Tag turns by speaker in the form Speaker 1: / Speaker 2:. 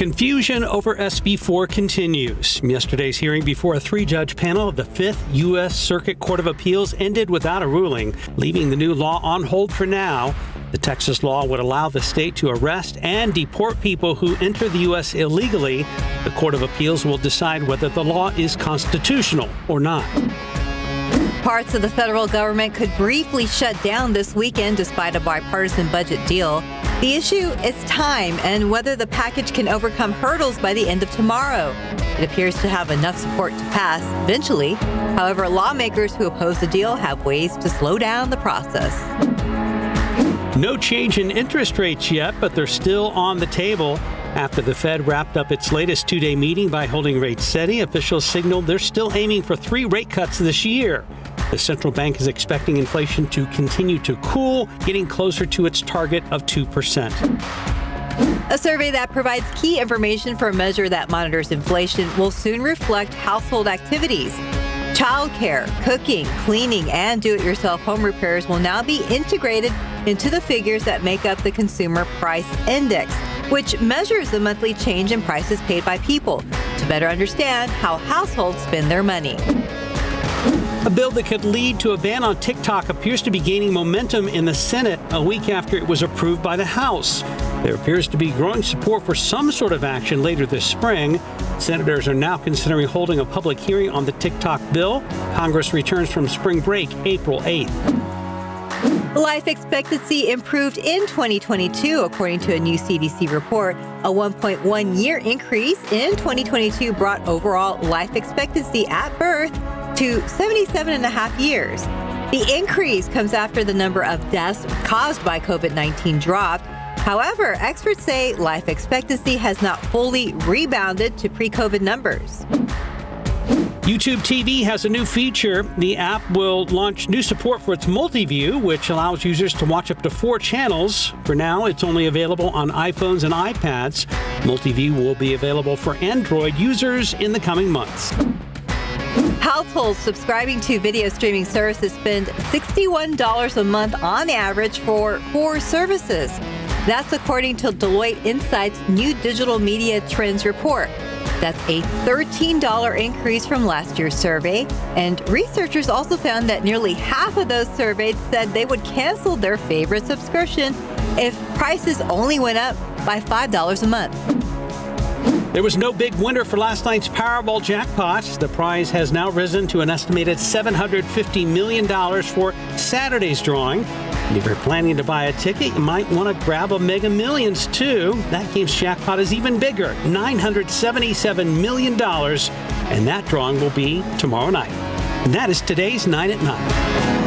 Speaker 1: Confusion over SB4 continues. Yesterday's hearing before a three-judge panel of the 5th U.S. Circuit Court of Appeals ended without a ruling, leaving the new law on hold for now. The Texas law would allow the state to arrest and deport people who enter the U.S. illegally. The Court of Appeals will decide whether the law is constitutional or not.
Speaker 2: Parts of the federal government could briefly shut down this weekend despite a bipartisan budget deal. The issue is time and whether the package can overcome hurdles by the end of tomorrow. It appears to have enough support to pass eventually. However, lawmakers who oppose the deal have ways to slow down the process.
Speaker 1: No change in interest rates yet, but they're still on the table. After the Fed wrapped up its latest two-day meeting by holding rates steady, officials signaled they're still aiming for 3 rate cuts this year. The central bank is expecting inflation to continue to cool, getting closer to its target of 2%.
Speaker 2: A survey that provides key information for a measure that monitors inflation will soon reflect household activities. Childcare, cooking, cleaning, and do-it-yourself home repairs will now be integrated into the figures that make up the Consumer Price Index, which measures the monthly change in prices paid by people to better understand how households spend their money.
Speaker 1: A bill that could lead to a ban on TikTok appears to be gaining momentum in the Senate a week after it was approved by the House. There appears to be growing support for some sort of action later this spring. Senators are now considering holding a public hearing on the TikTok bill. Congress returns from spring break April 8th.
Speaker 2: Life expectancy improved in 2022, according to a new CDC report. A 1.1-year increase in 2022 brought overall life expectancy at birth to 77.5 years. The increase comes after the number of deaths caused by COVID-19 dropped. However, experts say life expectancy has not fully rebounded to pre-COVID numbers.
Speaker 1: YouTube TV has a new feature. The app will launch new support for its multi-view, which allows users to watch up to 4 channels. For now, it's only available on iPhones and iPads. Multi-view will be available for Android users in the coming months.
Speaker 2: Households subscribing to video streaming services spend $61 a month on average for 4 services. That's according to Deloitte Insight's new digital media trends report. That's a $13 increase from last year's survey. And researchers also found that nearly half of those surveyed said they would cancel their favorite subscription if prices only went up by $5 a month.
Speaker 1: There was no big winner for last night's Powerball jackpot. The prize has now risen to an estimated $750 million for Saturday's drawing. And if you're planning to buy a ticket, you might want to grab a Mega Millions, too. That game's jackpot is even bigger, $977 million. And that drawing will be tomorrow night. And that is today's 9 at 9.